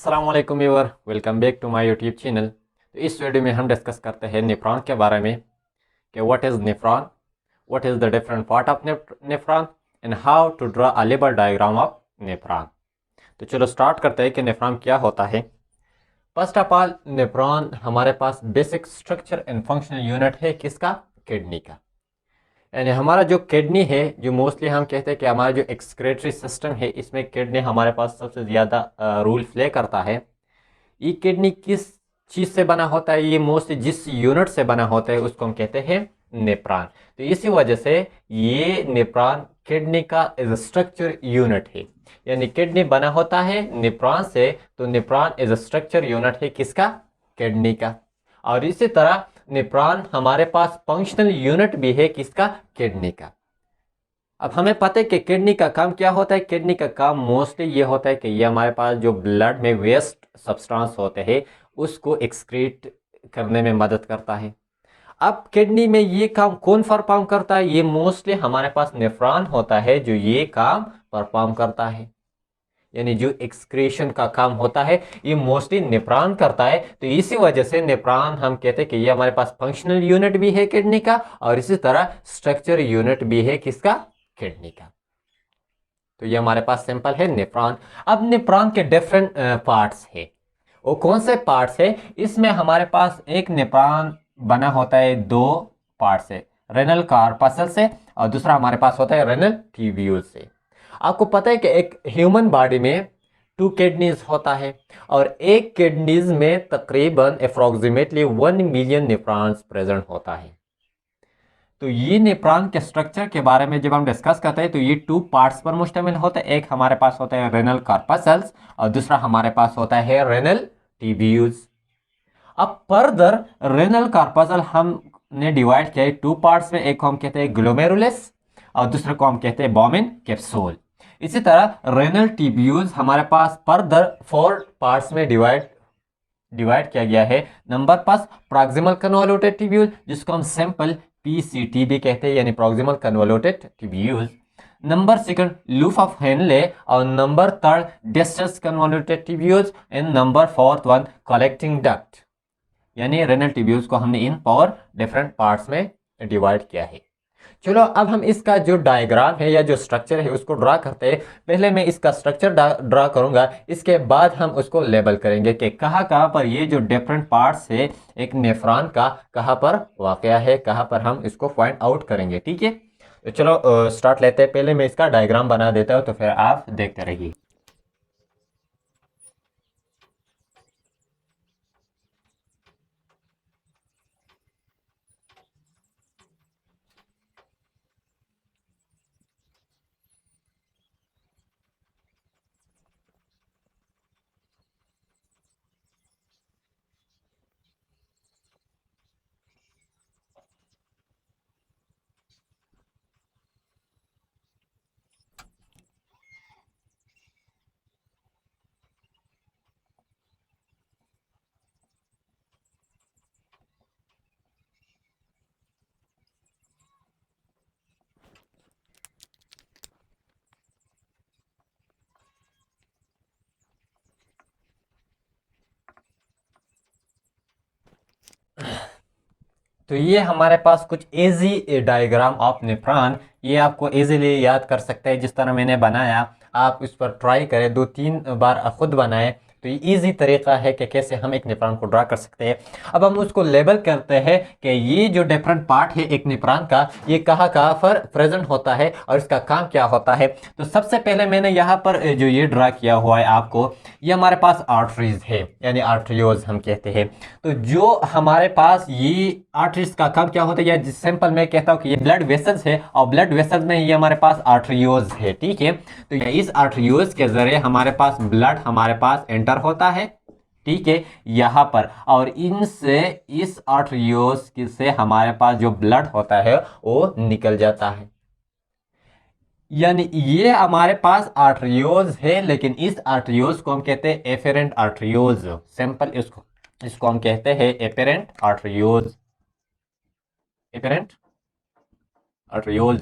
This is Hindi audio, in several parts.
अस्सलाम वालेकुम viewer, welcome back to my YouTube channel. तो इस वीडियो में हम डिस्कस करते हैं नेफ्रॉन के बारे में कि what is nephron, what is the different part of nephron and how to draw a label diagram of nephron. तो चलो स्टार्ट करते हैं कि नेफ्रॉन क्या होता है। फर्स्ट ऑफ ऑल, नेफ्रॉन हमारे पास basic structure and functional unit है किसका? किडनी का। यानी हमारा जो किडनी है, जो मोस्टली हम कहते हैं कि हमारा जो एक्सक्रेटरी सिस्टम है, इसमें किडनी हमारे पास सबसे ज़्यादा रोल प्ले करता है। ये किडनी किस चीज़ से बना होता है? ये मोस्टली जिस यूनिट से बना होता है उसको हम कहते हैं नेफ्रॉन। तो इसी वजह से ये नेफ्रॉन किडनी का एज स्ट्रक्चर यूनिट है। यानी किडनी बना होता है नेफ्रॉन से, तो नेफ्रॉन एज स्ट्रक्चर यूनिट है किसका? किडनी का। और इसी तरह नेफ्रॉन हमारे पास फंक्शनल यूनिट भी है किसका? किडनी का। अब हमें पता है कि किडनी का काम क्या होता है। किडनी का काम मोस्टली ये होता है कि ये हमारे पास जो ब्लड में वेस्ट सब्सटेंस होते हैं उसको एक्सक्रीट करने में मदद करता है। अब किडनी में ये काम कौन परफॉर्म करता है? ये मोस्टली हमारे पास नेफ्रॉन होता है जो ये काम परफॉर्म करता है। यानी जो एक्सक्रीशन का काम होता है ये मोस्टली नेफ्रॉन करता है। तो इसी वजह से नेफ्रॉन हम कहते हैं कि ये हमारे पास फंक्शनल यूनिट भी है किडनी का, और इसी तरह स्ट्रक्चर यूनिट भी है किसका? किडनी का। तो ये हमारे पास सिंपल है नेफ्रॉन। अब नेफ्रॉन के डिफरेंट पार्ट्स है। वो कौन से पार्ट्स है? इसमें हमारे पास एक नेफ्रॉन बना होता है दो पार्ट से, रेनल कार्पसल से, और दूसरा हमारे पास होता है रेनल ट्यूब्यूल से। आपको पता है कि एक ह्यूमन बॉडी में टू किडनीज होता है, और एक किडनीज में तकरीबन अप्रोक्सीमेटली 1 मिलियन नेफ्रॉन्स प्रेजेंट होता है। तो ये नेफ्रॉन के स्ट्रक्चर के बारे में जब हम डिस्कस करते हैं तो ये टू पार्ट्स पर मुश्तमिल होता है। एक हमारे पास होता है रेनल कार्पसल्स और दूसरा हमारे पास होता है रेनल ट्यूब्यूल्स। अब फर्दर रेनल कार्पसल हमने डिवाइड किया है टू पार्ट्स में। एक को हम कहते हैं ग्लोमेरुलस और दूसरे को हम कहते हैं बॉमिन कैप्सूल। इसी तरह रेनल ट्यूब्यूल्स हमारे पास फर्दर 4 पार्ट्स में डिवाइड किया गया है। नंबर पास प्रॉक्सिमल कन्वोल्यूटेड ट्यूब्यूल, जिसको हम सिंपल पीसीटी भी कहते हैं, यानी proximal convoluted tubule. Number second loop of Henle, और number third distal convoluted tubules, and number fourth one collecting duct. यानी रेनल ट्यूब्यूल्स को हमने इन 4 डिफरेंट पार्ट्स में डिवाइड किया है। चलो अब हम इसका जो डायग्राम है या जो स्ट्रक्चर है उसको ड्रा करते हैं। पहले मैं इसका स्ट्रक्चर ड्रा करूंगा, इसके बाद हम उसको लेबल करेंगे कि कहाँ कहाँ पर ये जो डिफरेंट पार्ट्स है एक नेफ्रॉन का कहाँ पर वाकया है, कहाँ पर हम इसको फाइंड आउट करेंगे। ठीक है, तो चलो स्टार्ट लेते हैं। पहले मैं इसका डायग्राम बना देता हूँ, तो फिर आप देखते रहिए। तो ये हमारे पास कुछ इजी डायग्राम ऑफ नेफ्रॉन, ये आपको इजीली याद कर सकते हैं जिस तरह मैंने बनाया। आप इस पर ट्राई करें, 2-3 बार खुद बनाएं, तो ये इजी तरीका है कि कैसे हम एक नेफ्रॉन को ड्रा कर सकते हैं। अब हम उसको लेबल करते हैं कि ये जो डिफरेंट पार्ट है एक नेफ्रॉन का, ये कहाँ कहाँ पर प्रेजेंट होता है और इसका काम क्या होता है। तो सबसे पहले मैंने यहाँ पर जो ये ड्रा किया हुआ है आपको, ये हमारे पास आर्टरीज है, यानी आर्टरियोज हम कहते हैं। तो जो हमारे पास ये आर्टरीज का काम क्या होता है, या सिंपल मैं कहता हूँ कि ये ब्लड वेसल्स है, और ब्लड वेसल्स में ये हमारे पास आर्टरियोज है। ठीक है, तो इस आर्टरियोज के जरिए हमारे पास ब्लड हमारे पास एंटर होता है। ठीक है, यहाँ पर, और इनसे इस आर्टरियोज से हमारे पास जो ब्लड होता है वो निकल जाता है। यानी ये हमारे पास आर्टरियोज है, लेकिन इस आर्टरियोज को हम कहते हैं एफेरेंट आर्टरियोज। सिंपल इसको इसको हम कहते हैं एफेरेंट आर्टरियोज, एफेरेंट आर्टरियोज।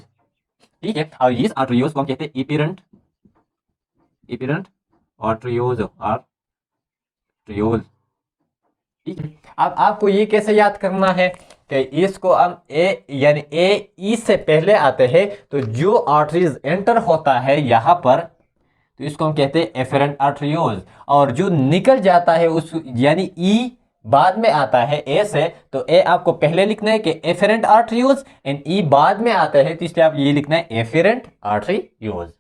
ठीक है, और इस आर्टरियोज को हम कहते हैं इपिरेंट इपिरेंट आर्टरियोज, आर्ट्रियोल। ठीक है, अब आपको ये कैसे याद करना है कि इसको हम ए यानी ए ई से पहले आते हैं, तो जो आर्टरीज एंटर होता है यहाँ पर, तो इसको हम कहते हैं एफेरेंट आर्टरियोल्स। और जो निकल जाता है उस यानी ई बाद में आता है ए से, तो ए आपको पहले लिखना है कि एफेरेंट आर्टरियोल्स एंड ई बाद में आता है, तो इसलिए आप ये लिखना है एफेरेंट आर्टरियोल्स।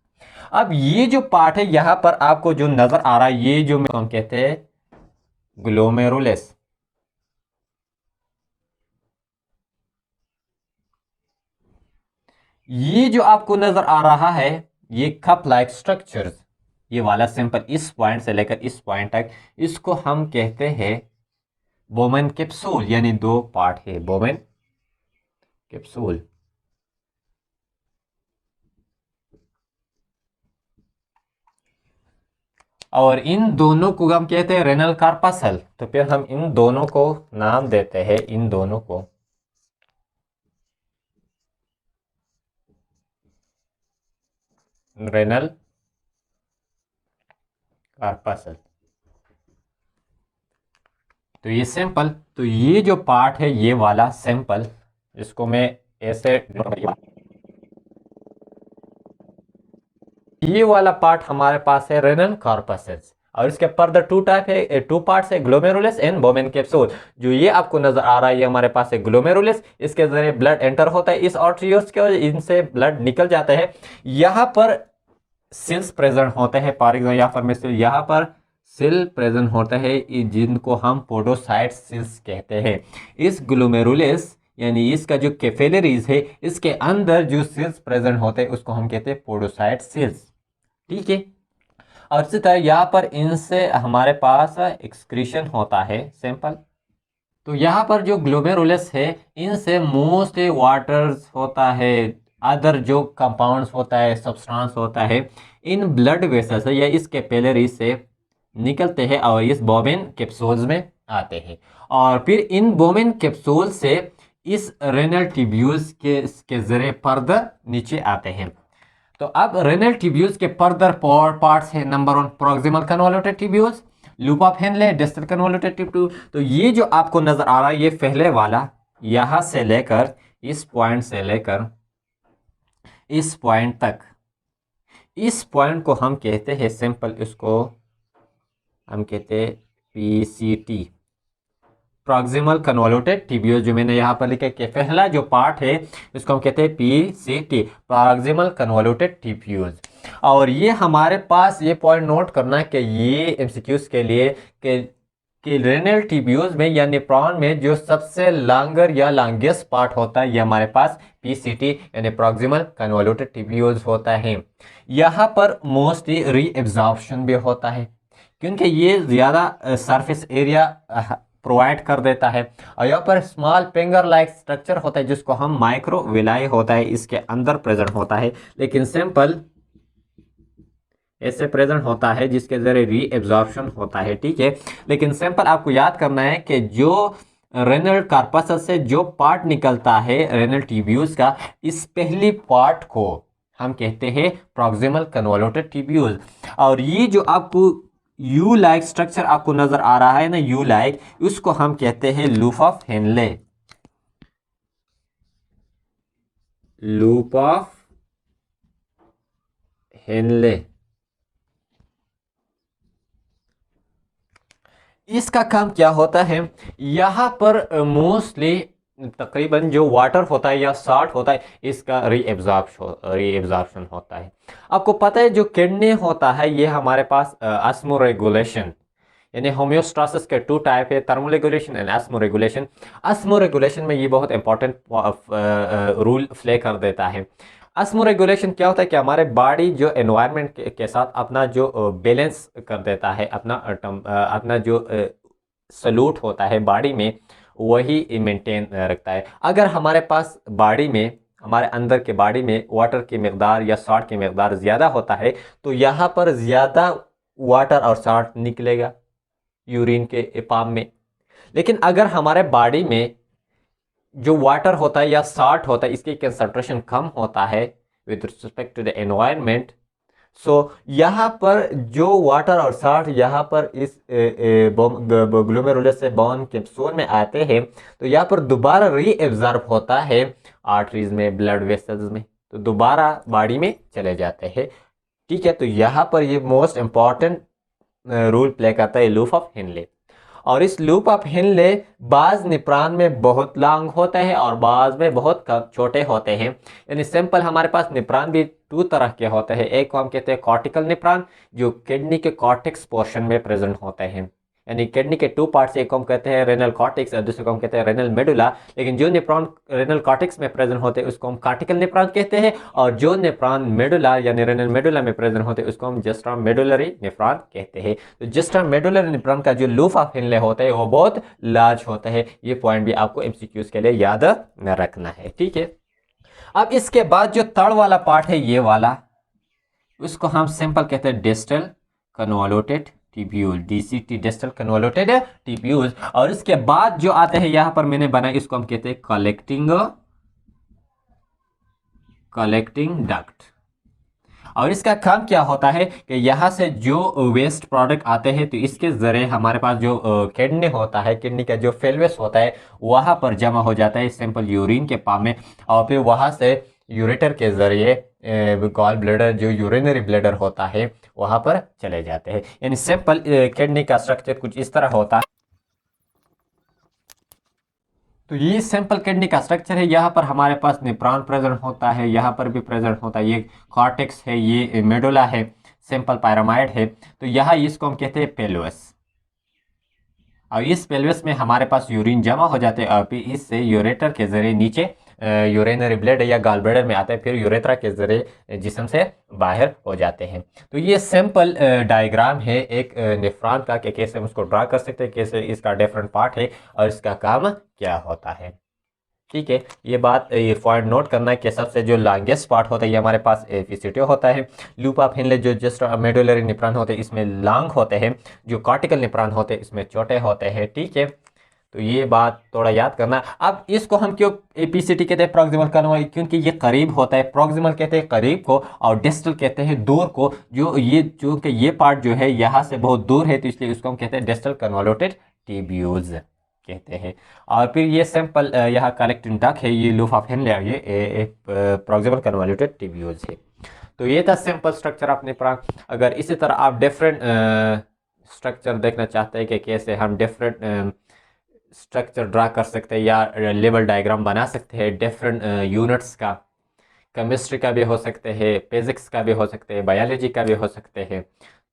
अब ये जो पार्ट है यहां पर आपको जो नजर आ रहा है, ये जो हम कहते हैं ग्लोमेरुलस। ये जो आपको नजर आ रहा है ये कप लाइक स्ट्रक्चर्स, ये वाला सिंपल इस पॉइंट से लेकर इस पॉइंट तक, इसको हम कहते हैं बोमेन कैप्सूल, यानी दो पार्ट है बोमेन कैप्सूल। और इन दोनों को हम कहते हैं रेनल कार्पासल, तो फिर हम इन दोनों को नाम देते हैं, इन दोनों को रेनल कार्पासल। तो ये सिंपल, तो ये जो पार्ट है ये वाला सिंपल, इसको मैं ऐसे, ये वाला पार्ट हमारे पास है रेनल कार्पसेस। और इसके फर्दर टू टाइप है, टू पार्ट्स है, ग्लोमेरुलस एंड बोमेन कैप्सूल। जो ये आपको नजर आ रहा है ये हमारे पास है ग्लोमेरुलस, इसके जरिए ब्लड एंटर होता है इस आर्टरियोल्स के, इनसे ब्लड निकल जाता है। यहाँ पर सेल्स प्रेजेंट होते हैं, फॉर एग्जाम्पल यहाँ पर मैं यहाँ पर सेल प्रेजेंट होता है जिनको हम पोडोसाइट सेल्स कहते हैं। इस ग्लोमेरुलस यानी इसका जो कैपिलरीज है इसके अंदर जो सेल्स प्रेजेंट होते हैं उसको हम कहते हैं पोडोसाइट सेल्स। ठीक है, और इसी तरह यहाँ पर इनसे हमारे पास एक्सक्रीशन होता है सिंपल। तो यहाँ पर जो ग्लोमेरुलस है इनसे मोस्ट वाटर्स होता है, अदर जो कंपाउंड्स होता है, सब्सटेंस होता है, इन ब्लड वेसल्स या इस कैपिलरी से निकलते हैं और इस बोमेन कैप्सूल्स में आते हैं। और फिर इन बोमेन कैप्सूल से इस रेनल ट्यूब्यूल्स के जरिए फर्दर नीचे आते हैं। तो अब रेनल ट्यूब्यूल्स के फर्दर पार्ट्स है, number 1 proximal convoluted tubules, loop of Henley, distal convoluted tubule. तो ये जो आपको नजर आ रहा है ये पहले वाला, यहां से लेकर इस पॉइंट से लेकर इस पॉइंट तक, इस पॉइंट को हम कहते हैं सिंपल, इसको हम कहते हैं पीसीटी, प्रॉक्सिमल कन्वोल्यूटेड ट्यूब्यूल। जो मैंने यहाँ पर लिखा है कि पहला जो पार्ट है इसको हम कहते हैं पीसीटी, प्रॉक्सिमल कन्वोल्यूटेड ट्यूब्यूल। और ये हमारे पास ये पॉइंट नोट करना है कि ये एमसीक्यूज के लिए कि रेनल ट्यूब्यूल्स में या नेफ्रॉन में जो सबसे लॉन्गर या लॉन्गेस्ट पार्ट होता है ये हमारे पास पीसीटी यानी प्रॉक्सिमल कन्वोल्यूटेड ट्यूब्यूल्स होता है। यहाँ पर मोस्टली रीएब्जॉर्प्शन भी होता है क्योंकि ये ज़्यादा सरफेस एरिया प्रोवाइड कर देता है। और यहाँ पर स्मॉल फिंगर लाइक स्ट्रक्चर होता है जिसको हम माइक्रोविलाई होता है इसके अंदर प्रेजेंट होता है, लेकिन सिंपल ऐसे प्रेजेंट होता है जिसके जरिए रीएब्जॉर्प्शन होता है। ठीक है, लेकिन सिंपल आपको याद करना है कि जो रेनल कार्पस से जो पार्ट निकलता है रेनल ट्यूब्यूल्स का, इस पहली पार्ट को हम कहते हैं प्रॉक्सिमल कन्वोल्यूटेड ट्यूब्यूल। और ये जो आपको यू लाइक स्ट्रक्चर आपको नजर आ रहा है ना, यू लाइक, उसको हम कहते हैं loop of Henley, loop of Henley. इसका काम क्या होता है, यहाँ पर मोस्टली तकरीबन जो वाटर होता है या सॉल्ट होता है इसका रीएब्जॉर्प्शन होता है। आपको पता है जो किडनी होता है ये हमारे पास ऑस्मोरेगुलेशन यानी होम्योस्टासिस के टू टाइप है, थर्मोरेगुलेशन एंड ऑस्मोरेगुलेशन। ऑस्मोरेगुलेशन में ये बहुत इंपॉर्टेंट रूल प्ले कर देता है। ऑस्मोरेगुलेशन क्या होता है कि हमारे बॉडी जो एनवायरनमेंट के साथ अपना जो बैलेंस कर देता है, अपना जो सल्यूट होता है बॉडी में वही मेंटेन रखता है। अगर हमारे पास बॉडी में, हमारे अंदर के बॉडी में वाटर की मकदार या सॉल्ट की मकदार ज़्यादा होता है तो यहाँ पर ज़्यादा वाटर और सॉल्ट निकलेगा यूरिन के पाम में। लेकिन अगर हमारे बॉडी में जो वाटर होता है या सॉल्ट होता है इसकी कंसंट्रेशन कम होता है with respect to the environment, so यहाँ पर जो वाटर और साल्ट यहाँ पर इस ग्लोमेरुलस से बोन कैप्सूल में आते हैं, तो यहाँ पर दोबारा रीएब्जॉर्ब होता है आर्टरीज में, ब्लड वेसल्स में, तो दोबारा बॉडी में चले जाते हैं। ठीक है, तो यहाँ पर ये मोस्ट इंपॉर्टेंट रोल प्ले करता है लूप ऑफ हेनले। और इस लूप ऑफ हेनले बाज निप्रान में बहुत लॉन्ग होता है और बाज में बहुत कम छोटे होते हैं। यानी सिंपल हमारे पास निप्रान भी दो तरह के होते हैं। एक को हम कहते हैं कॉर्टिकल निप्रान, जो किडनी के कॉर्टेक्स पोर्शन में प्रेजेंट होते हैं। यानी किडनी के टू पार्ट्स, एक को हम कहते हैं रेनल कॉर्टेक्स और दूसरे को हम कहते हैं रेनल मेडुला। लेकिन जो नेफ्रॉन रेनल कॉर्टेक्स में प्रेजेंट होते हैं उसको हम कॉर्टिकल नेफ्रॉन कहते हैं, और जो नेफ्रॉन मेडुला यानी रेनल मेडुला में प्रेजेंट होते हैं उसको हम जस्ट्रा मेडुलरी नेफ्रॉन कहते हैं। तो जस्ट्रा मेडुलरी नेफ्रॉन का जो लूप ऑफ हेनले होता है वो बहुत लार्ज होता है। ये पॉइंट भी आपको एमसीक्यूज के लिए याद रखना है। ठीक है, अब इसके बाद जो थर्ड वाला पार्ट है ये वाला, उसको हम सिंपल कहते हैं distal कन्वॉल्यूटेड tubule, DCT distal कन्वॉल्यूटेड tubule. और इसके बाद जो आते हैं यहां पर मैंने बनाया, इसको हम कहते हैं कलेक्टिंग डक्ट। और इसका काम क्या होता है कि यहाँ से जो वेस्ट प्रोडक्ट आते हैं तो इसके जरिए हमारे पास जो किडनी होता है, किडनी का जो फेलवेस होता है वहाँ पर जमा हो जाता है सिंपल यूरिन के फॉर्म में, और फिर वहाँ से यूरेटर के जरिए गॉल ब्लैडर जो यूरिनरी ब्लैडर होता है वहाँ पर चले जाते हैं। यानी सिंपल किडनी का स्ट्रक्चर कुछ इस तरह होता है। तो ये सिंपल किडनी का स्ट्रक्चर है। यहाँ पर हमारे पास नेफ्रॉन प्रेजेंट होता है, यहाँ पर भी प्रेजेंट होता है, ये कॉर्टेक्स है, ये मेडुला है, सिंपल पायरामाइड है। तो यहाँ इसको हम कहते हैं पेल्विस, और इस पेल्विस में हमारे पास यूरिन जमा हो जाते हैं और फिर इससे यूरेटर के जरिए नीचे यूरिनरी ब्लैडर या गॉल ब्लैडर में आते हैं, फिर यूरेथ्रा के जरिए जिस्म से बाहर हो जाते हैं। तो ये सिंपल डायग्राम है एक नेफ्रॉन का कि कैसे हम उसको ड्रा कर सकते हैं, कैसे इसका डिफरेंट पार्ट है और इसका काम क्या होता है। ठीक है, ये पॉइंट नोट करना है कि सबसे जो लॉन्गेस्ट पार्ट होता है ये हमारे पास एपिसिटियो होता है। लूप ऑफ हेनले जो जस्ट मेडुलरी नेफ्रॉन होते हैं इसमें लॉन्ग होते हैं, जो कॉर्टिकल नेफ्रॉन होते हैं इसमें छोटे होते हैं। ठीक है, तो ये बात थोड़ा याद करना। अब इसको हम क्यों एपीसीटी कहते हैं प्रॉक्सिमल कन्वॉल्यूशन, क्योंकि ये करीब होता है। प्रॉक्सिमल कहते हैं करीब को और डिस्टल कहते हैं दूर को। जो ये पार्ट जो है यहाँ से बहुत दूर है तो इसलिए उसको हम कहते हैं डिस्टल कन्वॉल्यूटेड ट्यूब्यूल्स कहते हैं। और फिर ये सिंपल यहाँ कलेक्टिंग डक्ट है, ये लूप ऑफ हेनले, ये प्रॉक्सिमल कन्वॉल्यूटेड ट्यूब्यूल्स है। तो ये था सिंपल स्ट्रक्चर अपने अगर इसी तरह आप डिफरेंट स्ट्रक्चर देखना चाहते हैं कि कैसे हम डिफरेंट स्ट्रक्चर ड्रा कर सकते हैं या लेवल डायग्राम बना सकते हैं डिफरेंट यूनिट्स का, केमिस्ट्री का भी हो सकते हैं, फिजिक्स का भी हो सकते हैं, बायोलॉजी का भी हो सकते हैं।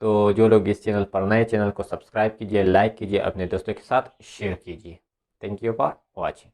तो जो लोग इस चैनल पर नए, चैनल को सब्सक्राइब कीजिए, लाइक कीजिए, अपने दोस्तों के साथ शेयर कीजिए। Thank you for watching.